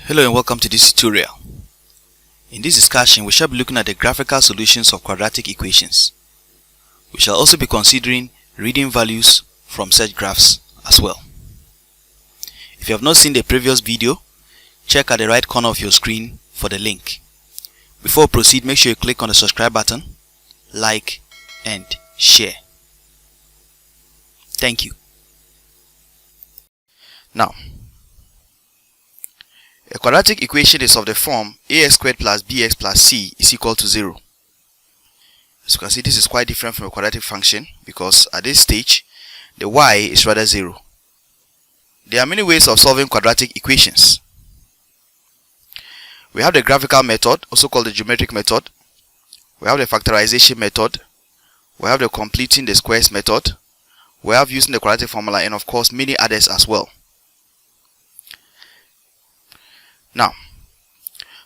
Hello and welcome to this tutorial. In this discussion, we shall be looking at the graphical solutions of quadratic equations. We shall also be considering reading values from such graphs as well. If you have not seen the previous video, check at the right corner of your screen for the link. Before we proceed, make sure you click on the subscribe button, like and share. Thank you. Now, a quadratic equation is of the form ax squared plus bx plus c is equal to 0. As you can see, this is quite different from a quadratic function because at this stage, the y is rather 0. There are many ways of solving quadratic equations. We have the graphical method, also called the geometric method. We have the factorization method. We have the completing the squares method. We have using the quadratic formula, and of course many others as well. Now,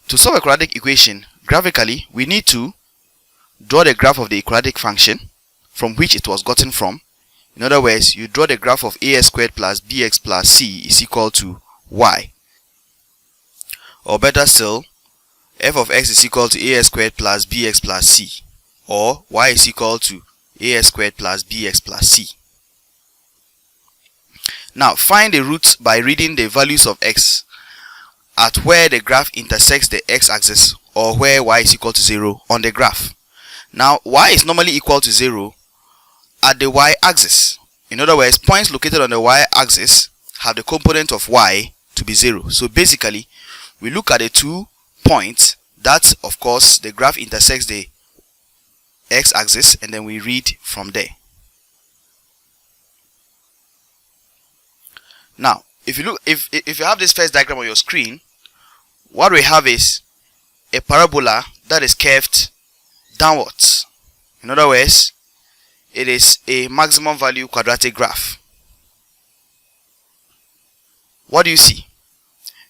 to solve a quadratic equation graphically, we need to draw the graph of the quadratic function from which it was gotten from. In other words, you draw the graph of ax squared plus bx plus c is equal to y. Or better still, f of x is equal to ax squared plus bx plus c. Or y is equal to ax squared plus bx plus c. Now, find the roots by reading the values of x at where the graph intersects the x-axis or where y is equal to 0 on the graph. Now, y is normally equal to 0 at the y-axis. In other words, points located on the y-axis have the component of y to be 0. So basically, we look at the 2 points that, of course, the graph intersects the x-axis, and then we read from there. Now, if you have this first diagram on your screen, what we have is a parabola that is curved downwards. In other words, it is a maximum value quadratic graph. What do you see?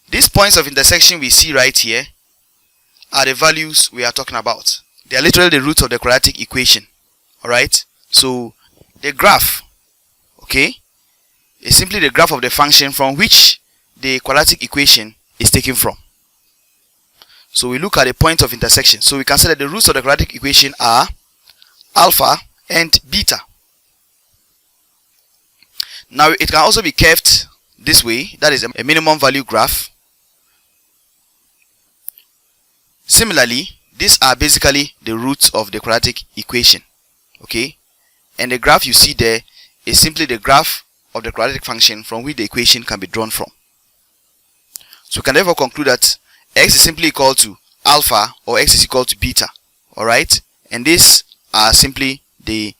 These points of intersection we see right here are the values we are talking about. They are literally the roots of the quadratic equation. Alright? So, the graph, okay, is simply the graph of the function from which the quadratic equation is taken from. So we look at the point of intersection. So we can say that the roots of the quadratic equation are alpha and beta. Now it can also be curved this way. That is a minimum value graph. Similarly, these are basically the roots of the quadratic equation. Okay? And the graph you see there is simply the graph of the quadratic function from which the equation can be drawn from. So we can therefore conclude that x is simply equal to alpha or x is equal to beta. Alright? And these are simply the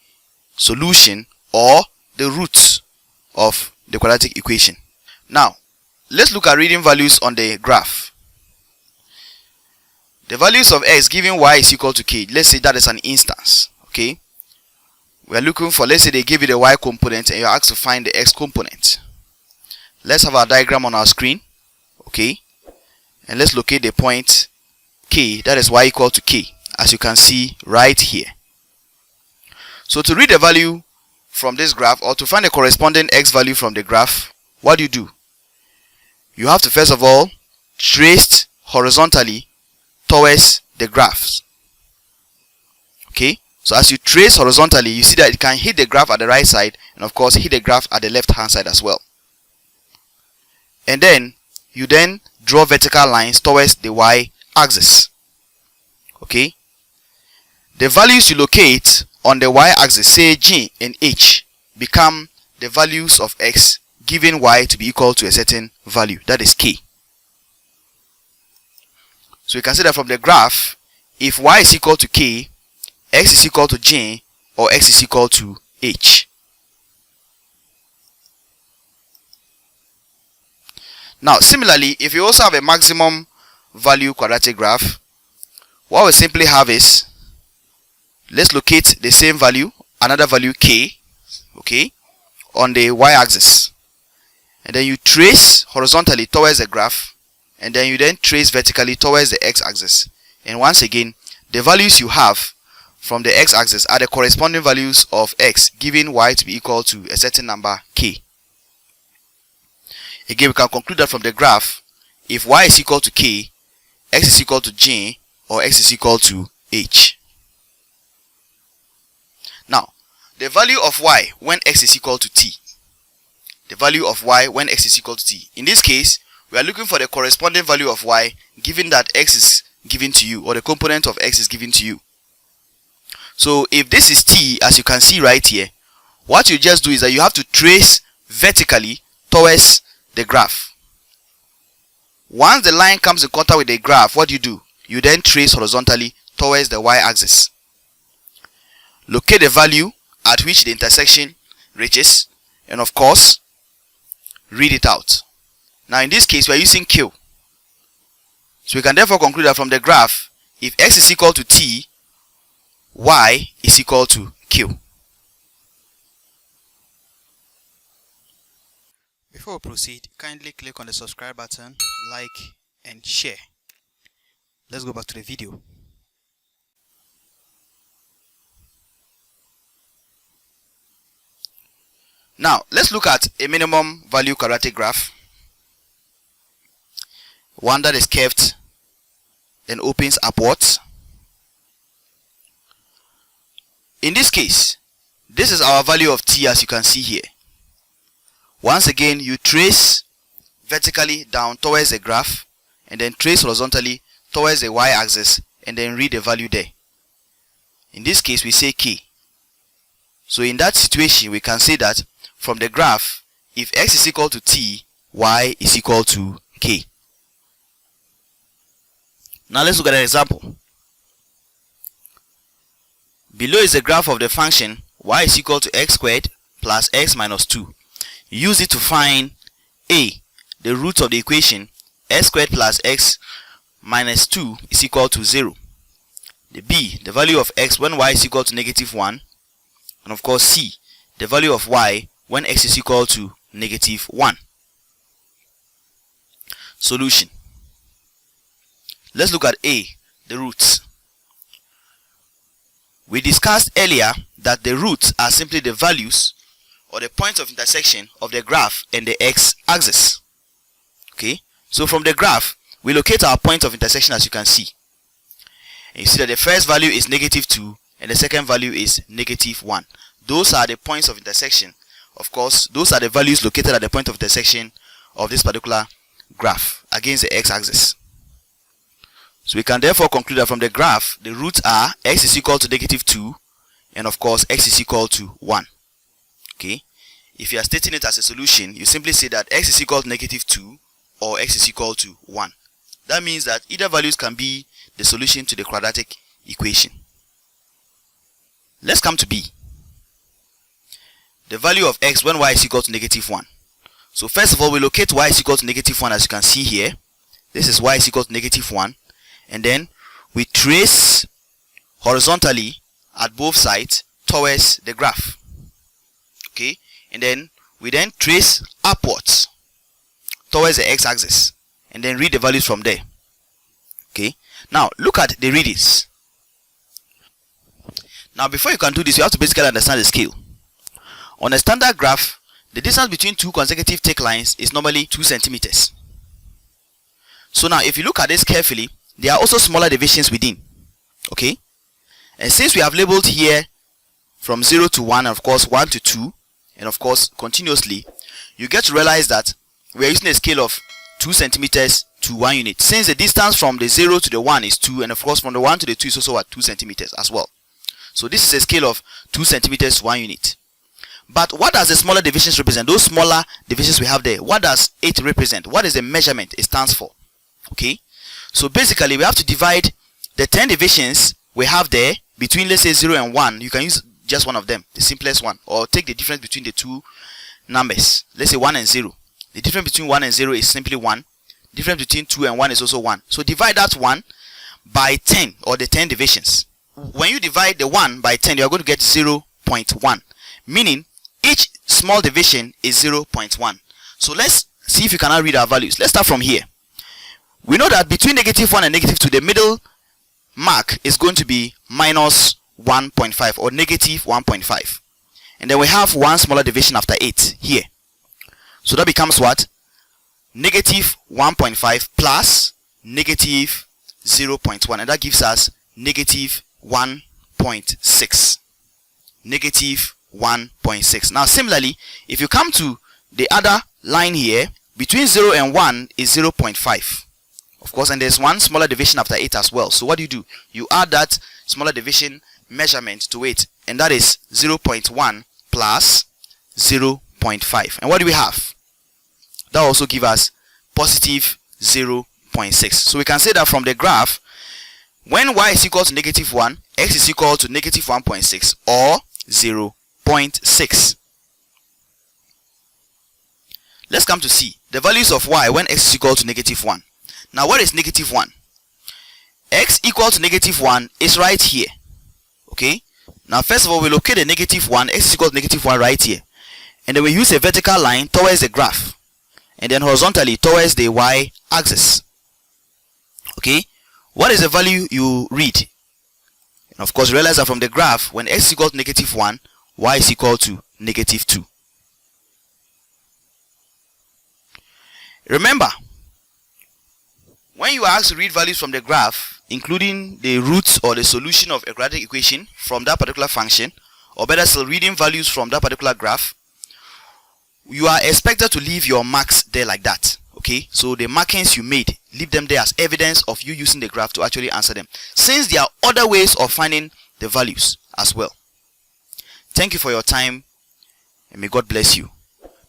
solution or the roots of the quadratic equation. Now, let's look at reading values on the graph. The values of x given y is equal to k. Let's say that is an instance. Okay? We are looking for, let's say they give you the y component and you're asked to find the x component. Let's have our diagram on our screen. Okay? And let's locate the point k, that is y equal to k, as you can see right here. So to read the value from this graph, or to find the corresponding x value from the graph, what do? You have to first of all trace horizontally towards the graphs. Okay? So as you trace horizontally, you see that it can hit the graph at the right side, and of course hit the graph at the left hand side as well. And then you then draw vertical lines towards the y-axis. Okay? The values you locate on the y-axis, say g and h, become the values of x given y to be equal to a certain value, that is k. So you can see that from the graph, if y is equal to k, x is equal to j, or x is equal to h. Now, similarly, if you also have a maximum value quadratic graph, what we simply have is, let's locate the same value, another value k, okay, on the y-axis. And then you trace horizontally towards the graph, and then you then trace vertically towards the x-axis. And once again, the values you have from the x-axis are the corresponding values of x given y to be equal to a certain number k. Again, we can conclude that from the graph, if y is equal to k, x is equal to j, or x is equal to h. Now, the value of y when x is equal to t. The value of y when x is equal to t. In this case, we are looking for the corresponding value of y given that x is given to you, or the component of x is given to you. So if this is t, as you can see right here, what you just do is that you have to trace vertically towards the graph. Once the line comes in contact with the graph, what do? You then trace horizontally towards the y-axis. Locate the value at which the intersection reaches, and of course, read it out. Now in this case, we are using q. So we can therefore conclude that from the graph, if x is equal to t, y is equal to q. Before we proceed, kindly click on the subscribe button, like, and share. Let's go back to the video. Now, let's look at a minimum value quadratic graph. One that is curved and opens upwards. In this case, this is our value of t, as you can see here. Once again, you trace vertically down towards the graph, and then trace horizontally towards the y-axis, and then read the value there. In this case, we say k. So in that situation, we can say that from the graph, if x is equal to t, y is equal to k. Now let's look at an example. Below is the graph of the function y is equal to x squared plus x minus 2. Use it to find a, the root of the equation x squared plus x minus 2 is equal to 0. The b, the value of x when y is equal to negative 1. And of course c, the value of y when x is equal to negative 1. Solution. Let's look at a, the roots. We discussed earlier that the roots are simply the values or the points of intersection of the graph and the x-axis. Okay, so from the graph, we locate our point of intersection, as you can see. And you see that the first value is negative 2 and the second value is negative 1. Those are the points of intersection. Of course, those are the values located at the point of intersection of this particular graph against the x-axis. So we can therefore conclude that from the graph, the roots are x is equal to negative 2 and of course x is equal to 1. Okay, if you are stating it as a solution, you simply say that x is equal to negative 2 or x is equal to 1. That means that either values can be the solution to the quadratic equation. Let's come to b. The value of x when y is equal to negative 1. So first of all, we locate y is equal to negative 1, as you can see here. This is y is equal to negative 1. And then we trace horizontally at both sides towards the graph. Okay, and then we trace upwards towards the x-axis and then read the values from there. Okay, now look at the readings. Now before you can do this, you have to basically understand the scale. On a standard graph, the distance between two consecutive thick lines is normally 2 centimeters. So now if you look at this carefully, there are also smaller divisions within. Okay, and since we have labeled here from 0 to 1, and of course 1 to 2, and of course continuously, you get to realize that we are using a scale of 2 centimeters to 1 unit. Since the distance from the 0 to the 1 is 2, and of course from the 1 to the 2 is also at 2 centimeters as well. So this is a scale of 2 centimeters to 1 unit. But what does the smaller divisions represent? Those smaller divisions we have there, what does it represent? What is the measurement it stands for? Okay, so basically we have to divide the 10 divisions we have there between, let's say, 0 and 1. You can use just one of them, the simplest one, or take the difference between the two numbers. Let's say 1 and 0. The difference between 1 and 0 is simply 1. The difference between 2 and 1 is also 1. So divide that 1 by 10, or the 10 divisions. When you divide the 1 by 10, you are going to get 0.1, meaning each small division is 0.1. So let's see if you can now read our values. Let's start from here. We know that between negative 1 and negative 2, the middle mark is going to be minus 1.5 or negative 1.5. And then we have one smaller division after 8 here. So that becomes what? negative 1.5 plus negative 0.1, and that gives us negative 1.6. Negative 1.6. Now similarly, if you come to the other line here, between 0 and 1 is 0.5, of course, and there's one smaller division after it as well. So what do? You add that smaller division measurement to it, and that is 0.1 plus 0.5. And what do we have? That also gives us positive 0.6. So we can say that from the graph, when y is equal to negative 1, x is equal to negative 1.6 or 0.6. Let's come to see the values of y when x is equal to negative 1. Now what is negative 1? X equal to negative 1 is right here. Okay. Now first of all, we locate the negative 1, x is equal to negative 1 right here. And then we use a vertical line towards the graph. And then horizontally towards the y axis. Okay. What is the value you read? And of course, realize that from the graph, when x is equal to negative 1, y is equal to negative 2. Remember, when you are asked to read values from the graph, including the roots or the solution of a quadratic equation from that particular function, or better still, reading values from that particular graph, you are expected to leave your marks there like that. Okay, so the markings you made, leave them there as evidence of you using the graph to actually answer them, since there are other ways of finding the values as well. Thank you for your time, and may God bless you.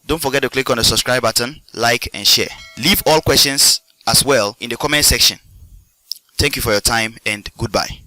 Don't forget to click on the subscribe button, like and share. Leave all questions as well in the comment section. Thank you for your time, and goodbye.